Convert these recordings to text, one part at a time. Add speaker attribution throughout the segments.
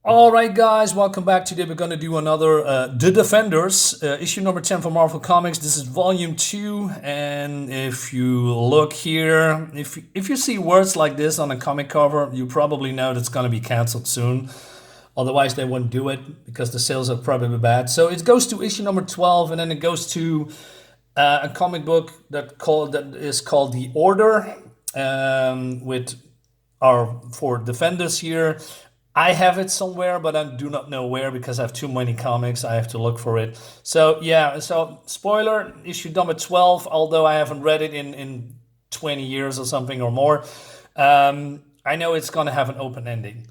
Speaker 1: All right, guys, welcome back. Today we're going to do another The Defenders, issue number 10 for Marvel Comics. This is volume 2, and if you look here, if you see words like this on a comic cover, you probably know that's going to be canceled soon. Otherwise, they wouldn't do it because the sales are probably bad. So it goes to issue number 12, and then it goes to a comic book that is called The Order, with our 4 Defenders here. I have it somewhere, but I do not know where because I have too many comics. I have to look for it. So yeah, so spoiler, issue number 12, although I haven't read it in 20 years or something or more. I know it's going to have an open ending.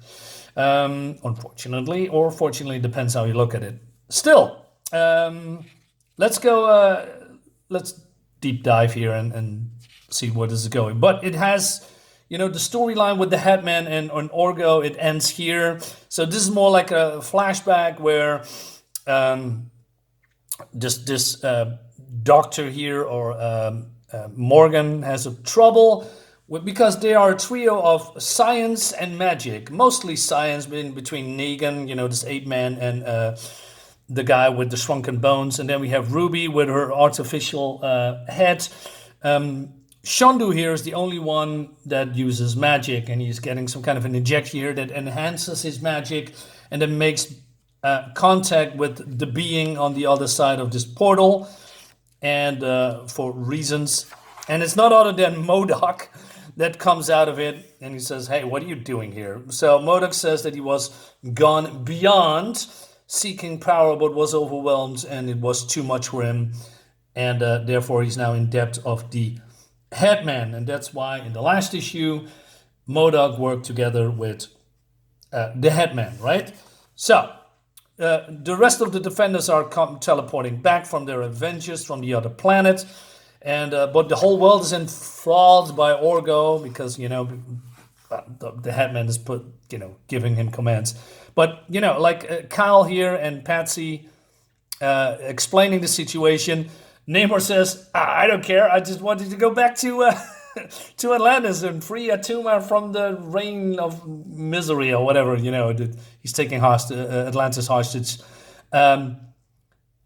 Speaker 1: Unfortunately, or fortunately, depends how you look at it. Still, let's go, let's deep dive here and see where this is going. But it has... the storyline with the Headmen and Orrgo, it ends here. So this is more like a flashback where this doctor here, or Morgan, has a trouble because they are a trio of science and magic. Mostly science between Negan, this ape man, and the guy with the shrunken bones. And then we have Ruby with her artificial head. Shandu here is the only one that uses magic, and he's getting some kind of an injection here that enhances his magic and then makes contact with the being on the other side of this portal, and for reasons. And it's not other than MODOK that comes out of it, and he says, hey, what are you doing here? So MODOK says that he was gone beyond seeking power but was overwhelmed, and it was too much for him, and therefore he's now in debt of the Headman, and that's why in the last issue MODOK worked together with the Headman, right? So the rest of the Defenders are teleporting back from their adventures from the other planet, and but the whole world is enthralled by Orrgo because the Headman is giving him commands. But like Kyle here and Patsy explaining the situation. Namor says, I don't care. I just wanted to go back to to Atlantis and free Atuma from the reign of misery or whatever. He's taking Atlantis hostage.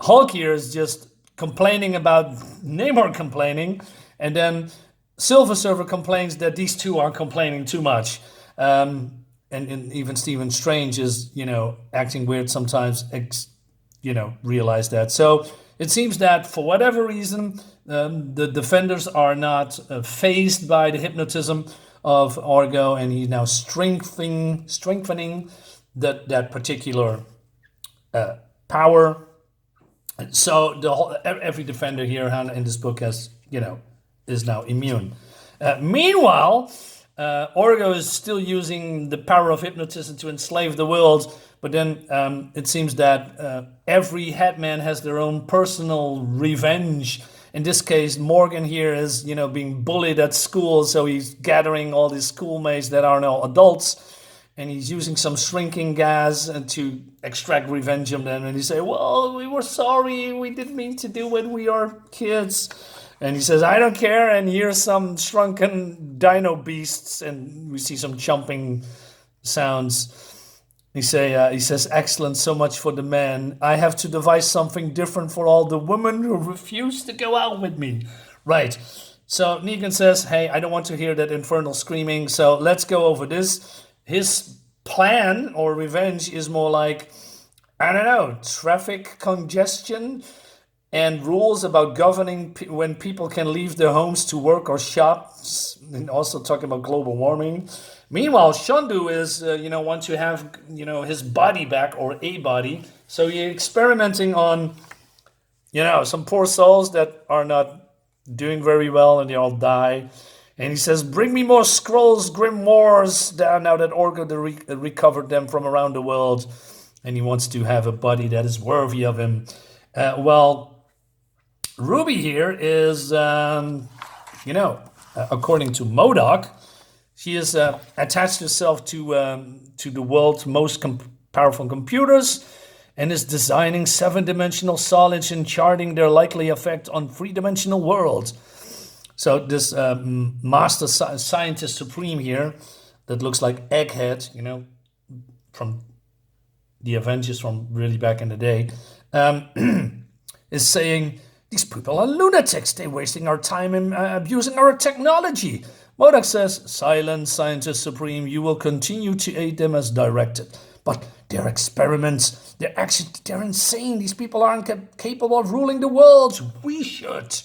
Speaker 1: Hulk here is just complaining about Namor complaining, and then Silver Surfer complains that these two are complaining too much. And even Stephen Strange is, acting weird sometimes. Realize that. So it seems that for whatever reason, the Defenders are not fazed by the hypnotism of Orrgo, and he's now strengthening that particular power. So every Defender here in this book is now immune. Meanwhile, Orrgo is still using the power of hypnotism to enslave the world. But then it seems that every Headman has their own personal revenge. In this case, Morgan here is, being bullied at school, so he's gathering all these schoolmates that are now adults, and he's using some shrinking gas to extract revenge on them. And he say, well, we were sorry, we didn't mean to do it, we are kids. And he says, I don't care, and here's some shrunken dino beasts, and we see some chomping sounds. He says, excellent, so much for the men. I have to devise something different for all the women who refuse to go out with me. Right. So Negan says, hey, I don't want to hear that infernal screaming, so let's go over this. His plan or revenge is more like, I don't know, traffic congestion and rules about governing when people can leave their homes to work or shop, and also talking about global warming. Meanwhile, Shandu is, want to have, his body back, or a body. So he's experimenting on, some poor souls that are not doing very well and they all die. And he says, bring me more scrolls, grimoires, now that Orrgo recovered them from around the world. And he wants to have a body that is worthy of him. Ruby here is, according to MODOK, she is attached herself to the world's most powerful computers and is designing 7-dimensional solids and charting their likely effect on 3-dimensional worlds. So this master scientist supreme here that looks like Egghead, from the Avengers from really back in the day, is saying, these people are lunatics. They're wasting our time and abusing our technology. MODOK says, silence, Scientist Supreme. You will continue to aid them as directed. But their experiments, they're insane. These people aren't capable of ruling the world. We should.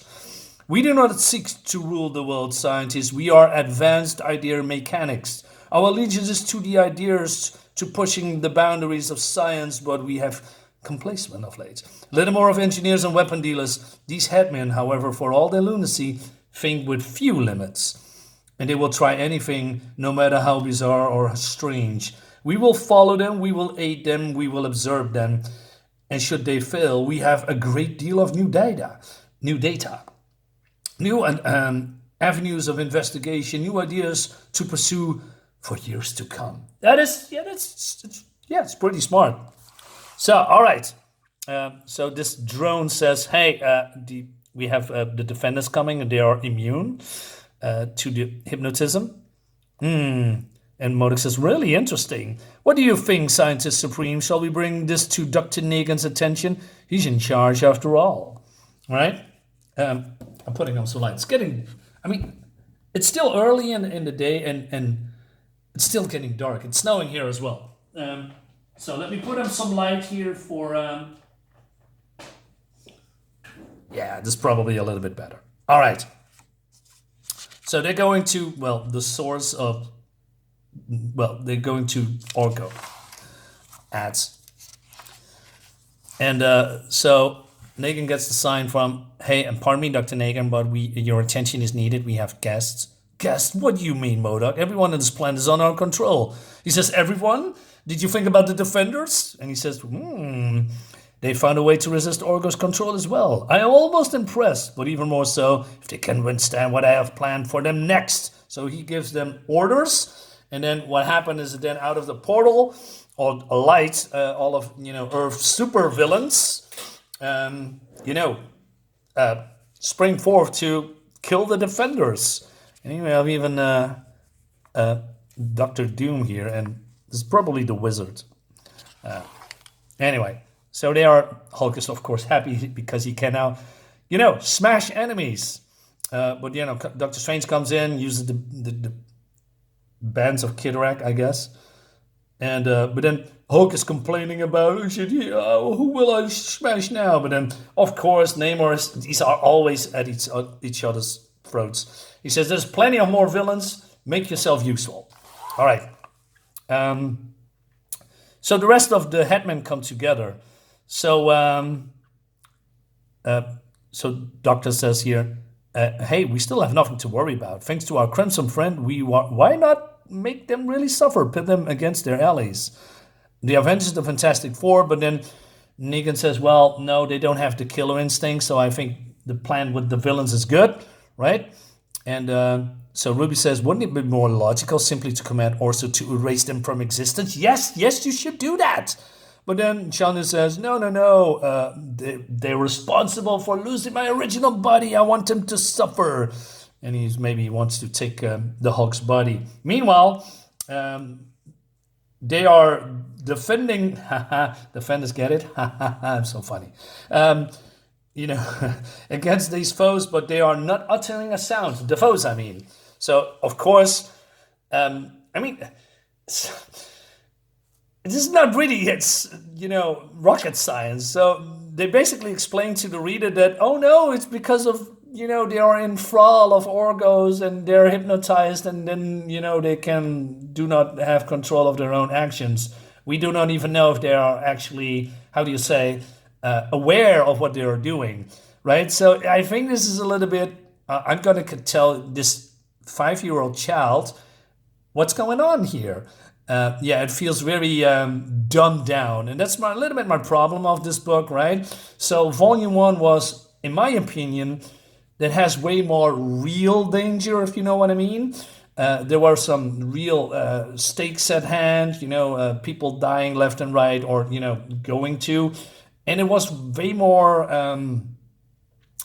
Speaker 1: We do not seek to rule the world, scientists. We are advanced idea mechanics. Our allegiance is to the ideas, to pushing the boundaries of science, but we have complacent of late. Little more of engineers and weapon dealers. These headmen, however, for all their lunacy, think with few limits. And they will try anything, no matter how bizarre or strange. We will follow them, we will aid them, we will observe them. And should they fail, we have a great deal of new data, new avenues of investigation, new ideas to pursue for years to come. It's pretty smart. So, all right. So this drone says, hey, we have the defenders coming and they are immune to the hypnotism. And MODOK says, really interesting. What do you think, Scientist Supreme? Shall we bring this to Dr. Negan's attention? He's in charge after all. All right? I'm putting on some light. It's still early in the day and it's still getting dark. It's snowing here as well. So let me put on some light here for... this is probably a little bit better. All right. So they're going to, the source of... they're going to Orrgo ads. And so Negan gets the sign from, hey, and pardon me, Dr. Negan, but your attention is needed. We have guests. Guests? What do you mean, MODOK? Everyone on this planet is on our control. He says, everyone? Did you think about the defenders? And he says, they found a way to resist Orrgo's control as well. I am almost impressed, but even more so if they can withstand what I have planned for them next. So he gives them orders. And then what happened is then out of the portal or a light, all of Earth's super villains, spring forth to kill the defenders. And you have even Dr. Doom here, and this is probably the wizard. Anyway, so Hulk is of course happy because he can now, smash enemies. But Doctor Strange comes in, uses the bands of Kidorak, I guess. And but then Hulk is complaining about, who will I smash now? But then, of course, Namor these are always at each other's throats. He says, there's plenty of more villains. Make yourself useful. All right. So the rest of the Headmen come together. So Doctor says here, hey, we still have nothing to worry about. Thanks to our Crimson friend, why not make them really suffer, pit them against their allies? The Avengers, the Fantastic Four, but then Negan says, well, no, they don't have the killer instinct, so I think the plan with the villains is good, right? And so Ruby says, wouldn't it be more logical simply to command Orso to erase them from existence? Yes, you should do that. But then Chandler says, no, they're responsible for losing my original body. I want them to suffer. And he wants to take the Hulk's body. Meanwhile, they are defending, defenders get it? I'm so funny. Against these foes, but they are not uttering a sound. The foes, I mean. So, of course, this is not really, rocket science. So they basically explain to the reader that, oh no, it's because of, they are in thrall of Orrgos and they're hypnotized and then, they do not have control of their own actions. We do not even know if they are actually, aware of what they are doing, right? So I think this is a little bit, I'm going to tell this 5-year-old child what's going on here. It feels very dumbed down. And that's a little bit my problem of this book, right? So Vol.1 was, in my opinion, that has way more real danger, if you know what I mean. There were some real stakes at hand, people dying left and right or, going to. And it was way more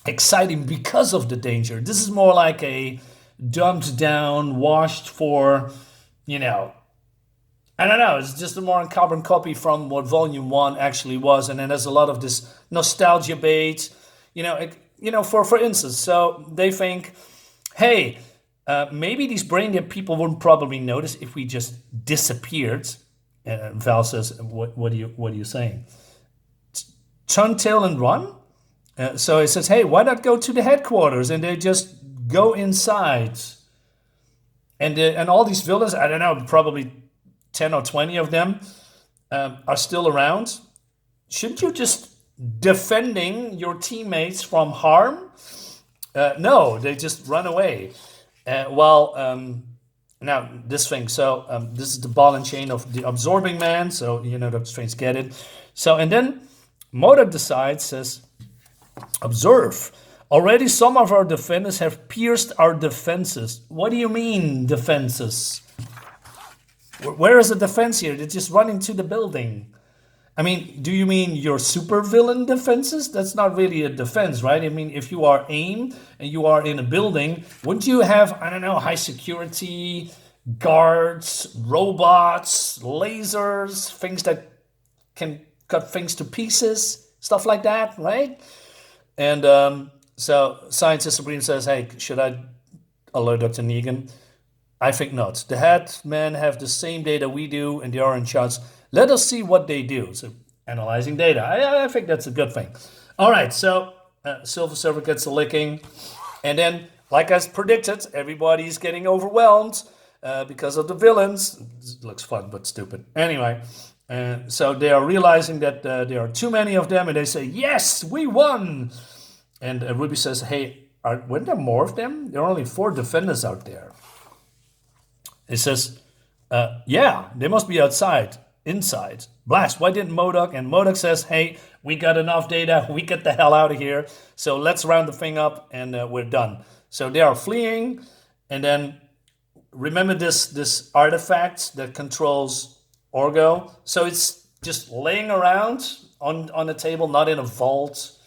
Speaker 1: exciting because of the danger. This is more like a dumbed down, washed for, I don't know. It's just a more carbon copy from what Volume 1 actually was, and then there's a lot of this nostalgia bait. For instance, so they think, hey, maybe these brain dead people wouldn't probably notice if we just disappeared. Val says, "What are you saying? Turn tail and run?" So he says, "Hey, why not go to the headquarters?" And they just go inside, and all these villains, I don't know, probably 10 or 20 of them are still around. Shouldn't you just defending your teammates from harm? No, they just run away. Now this thing. So this is the ball and chain of the absorbing man. So Doctor Strange get it. So and then MODOK decides, says, observe. Already some of our defenders have pierced our defenses. What do you mean defenses? Where is the defense here? They're just running to the building. I mean, do you mean your supervillain defenses? That's not really a defense, right? I mean, if you are AIM and you are in a building, wouldn't you have, I don't know, high security, guards, robots, lasers, things that can cut things to pieces, stuff like that, right? And so Scientist Supreme says, hey, should I alert Dr. Negan? I think not. The Headmen have the same data we do, and they are in charge. Let us see what they do. So analyzing data. I think that's a good thing. All right, so Silver Surfer gets a licking. And then, like I predicted, everybody's getting overwhelmed because of the villains. It looks fun, but stupid. Anyway, so they are realizing that there are too many of them, and they say, yes, we won. And Ruby says, hey, weren't there more of them? There are only 4 defenders out there. It says, yeah, they must be outside. Inside. Blast, why didn't MODOK? And MODOK says, hey, we got enough data. We get the hell out of here. So let's round the thing up and we're done. So they are fleeing. And then remember this artifact that controls Orrgo. So it's just laying around on a table, not in a vault.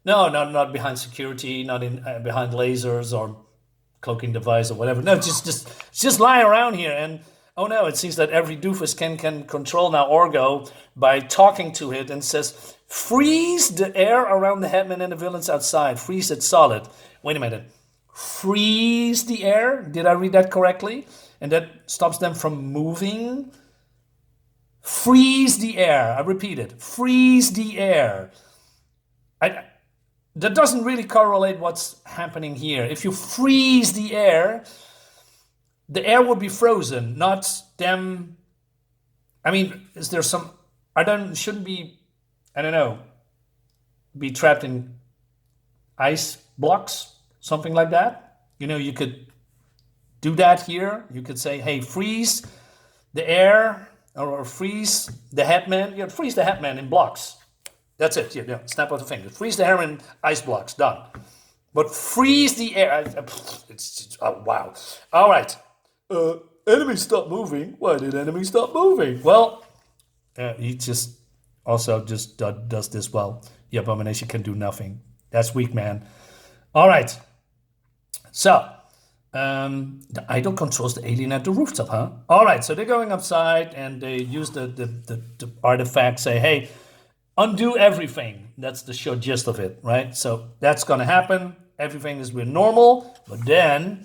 Speaker 1: No, not behind security, not in behind lasers or cloaking device or whatever. No, just lying around here. And oh no, it seems that every doofus can control now Orrgo by talking to it and says, freeze the air around the Headmen and the villains outside. Freeze it solid. Wait a minute. Freeze the air? Did I read that correctly? And that stops them from moving? Freeze the air. I repeat it. Freeze the air. That doesn't really correlate what's happening here. If you freeze the air would be frozen, not them. I mean, is there some? Shouldn't be, I don't know, be trapped in ice blocks, something like that. You could do that here. You could say, hey, freeze the air or freeze the Headman. Yeah, freeze the Headman in blocks. That's it. Yeah, snap out the finger. Freeze the air in ice blocks. Done. But freeze the air. Wow. All right. Enemies stop moving. Why did enemies stop moving? Well, he just does this well. The Abomination can do nothing. That's weak, man. All right. So, the idol controls the alien at the rooftop, huh? All right. So they're going upside and they use the artifact. Say, hey, undo everything. That's the short gist of it, right? So that's gonna happen. Everything is with normal, but then.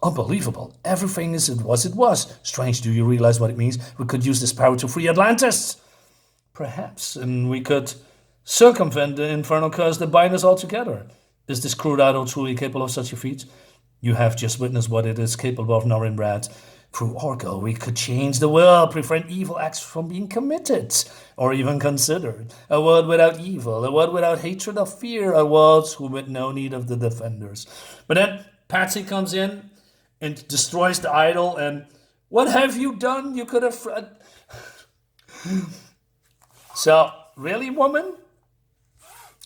Speaker 1: Unbelievable. Everything is it was. Strange, do you realize what it means? We could use this power to free Atlantis. Perhaps, and we could circumvent the infernal curse that binds us all together. Is this crude idol truly capable of such a feat? You have just witnessed what it is capable of, Norinbrad. Through Orrgo, we could change the world, prevent evil acts from being committed, or even considered. A world without evil, a world without hatred or fear, a world with no need of the defenders. But then Patsy comes in and destroys the idol, and what have you done? You could have... So, really, woman?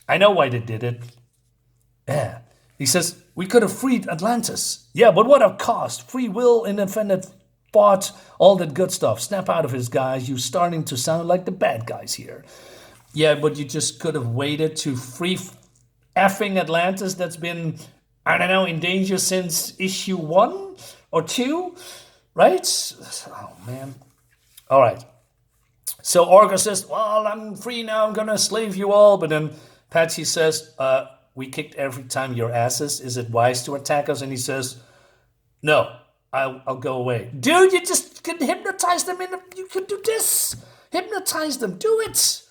Speaker 1: I know why they did it. Yeah. He says, we could have freed Atlantis. Yeah, but what a cost. Free will, independent thought, all that good stuff. Snap out of his guys. You're starting to sound like the bad guys here. Yeah, but you just could have waited to free effing Atlantis that's been... I don't know, in danger since issue 1 or 2. right? Oh man. All right. So Orrgo says, "Well, I'm free now. I'm gonna slave you all." But then Patsy says, "We kicked every time your asses. Is it wise to attack us?" And he says, "No, I'll go away." Dude, you just can hypnotize them. You can do this. Hypnotize them. Do it.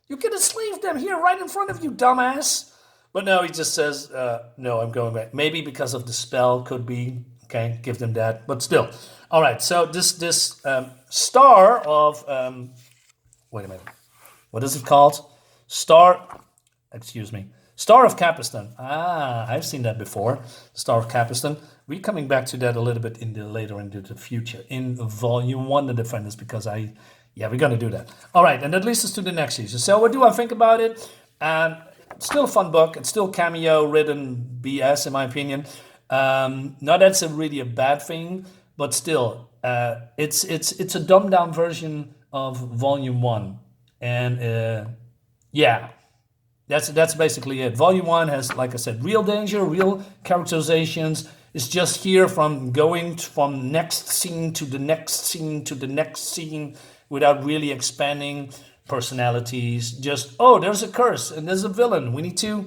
Speaker 1: You can enslave them here, right in front of you, dumbass. But no, he just says, "No, I'm going away." Maybe because of the spell, could be. Okay, give them that. But still, all right. So this star of wait a minute. What is it called? Star. Excuse me. Star of Capistan. Ah, I've seen that before. Star of Capistan. We're coming back to that a little bit later into the future in Volume 1, The Defenders, because we're going to do that. All right, and that leads us to the next season. So what do I think about it? Still a fun book. It's still cameo-ridden BS, in my opinion. Not that's really a bad thing, but still, it's a dumbed-down version of Volume 1. And that's basically it. Volume 1 has, like I said, real danger, real characterizations. It's just here from going from next scene to the next scene to the next scene without really expanding personalities. Just, oh, there's a curse and there's a villain. We need to,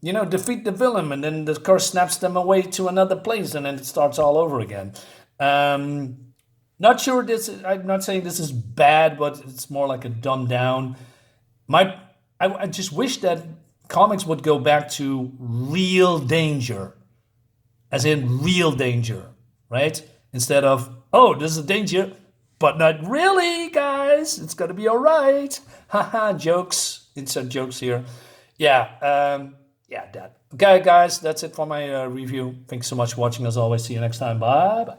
Speaker 1: defeat the villain, and then the curse snaps them away to another place, and then it starts all over again. Not sure I'm not saying this is bad, but it's more like a dumbed down. I just wish that comics would go back to real danger, as in real danger, right? Instead of, oh, there's a danger, but not really, guys. It's gonna be all right. Haha, jokes, insert jokes here. That. Okay, guys, that's it for my review. Thanks so much for watching. As always, see you next time. Bye.